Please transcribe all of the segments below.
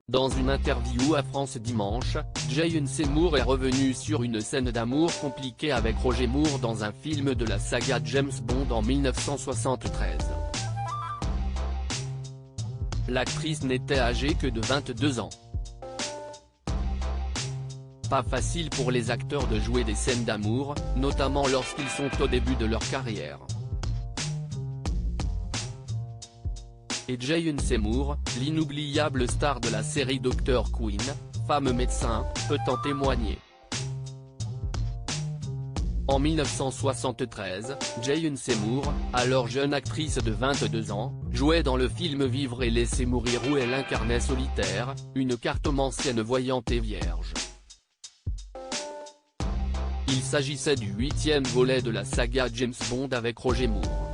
Dans une interview à France Dimanche, Jason Seymour est revenu sur une scène d'amour compliquée avec Roger Moore dans un film de la saga James Bond en 1973. L'actrice n'était âgée que de 22 ans. Pas facile pour les acteurs de jouer des scènes d'amour, notamment lorsqu'ils sont au début de leur carrière. Et Jason Seymour, l'inoubliable star de la série Dr Quinn, femme médecin, peut en témoigner. En 1973, Jason Seymour, alors jeune actrice de 22 ans, jouait dans le film Vivre et laisser mourir où elle incarnait Solitaire, une cartomancienne voyante et vierge. Il s'agissait du 8e volet de la saga James Bond avec Roger Moore.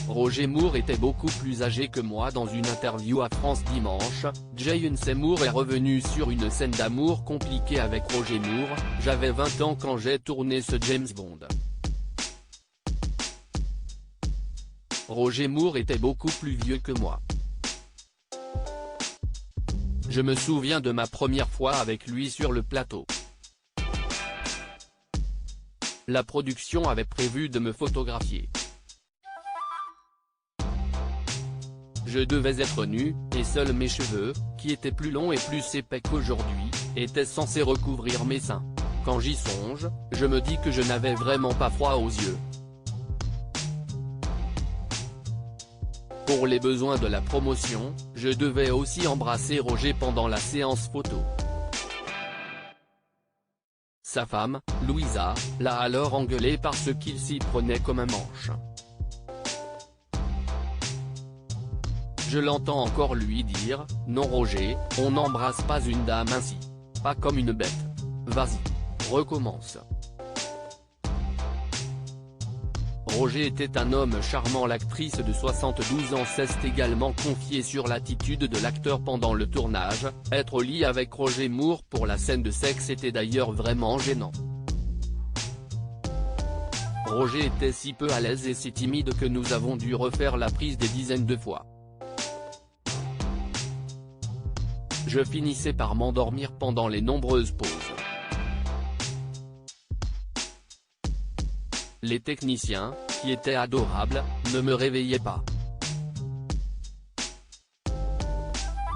Roger Moore était beaucoup plus âgé que moi. Dans une interview à France Dimanche, Jason Seymour est revenu sur une scène d'amour compliquée avec Roger Moore. J'avais 20 ans quand j'ai tourné ce James Bond. Roger Moore était beaucoup plus vieux que moi. Je me souviens de ma première fois avec lui sur le plateau. La production avait prévu de me photographier. Je devais être nu, et seuls mes cheveux, qui étaient plus longs et plus épais qu'aujourd'hui, étaient censés recouvrir mes seins. Quand j'y songe, je me dis que je n'avais vraiment pas froid aux yeux. Pour les besoins de la promotion, je devais aussi embrasser Roger pendant la séance photo. Sa femme, Louisa, l'a alors engueulé parce qu'il s'y prenait comme un manche. Je l'entends encore lui dire « Non Roger, on n'embrasse pas une dame ainsi. Pas comme une bête. Vas-y. Recommence ». Roger était un homme charmant. L'actrice de 72 ans s'est également confiée sur l'attitude de l'acteur pendant le tournage. Être au lit avec Roger Moore pour la scène de sexe était d'ailleurs vraiment gênant. Roger était si peu à l'aise et si timide que nous avons dû refaire la prise des dizaines de fois. Je finissais par m'endormir pendant les nombreuses pauses. Les techniciens, qui étaient adorables, ne me réveillaient pas.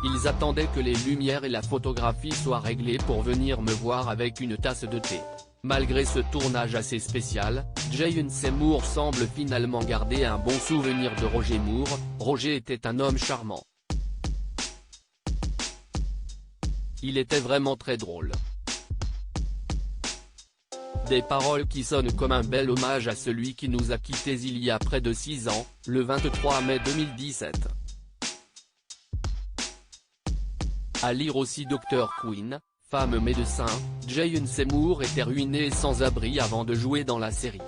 Ils attendaient que les lumières et la photographie soient réglées pour venir me voir avec une tasse de thé. Malgré ce tournage assez spécial, Jason Seymour semble finalement garder un bon souvenir de Roger Moore. Roger était un homme charmant. Il était vraiment très drôle. Des paroles qui sonnent comme un bel hommage à celui qui nous a quittés il y a près de 6 ans, le 23 mai 2017. À lire aussi Dr Quinn, femme médecin, Jason Seymour était ruiné et sans abri avant de jouer dans la série.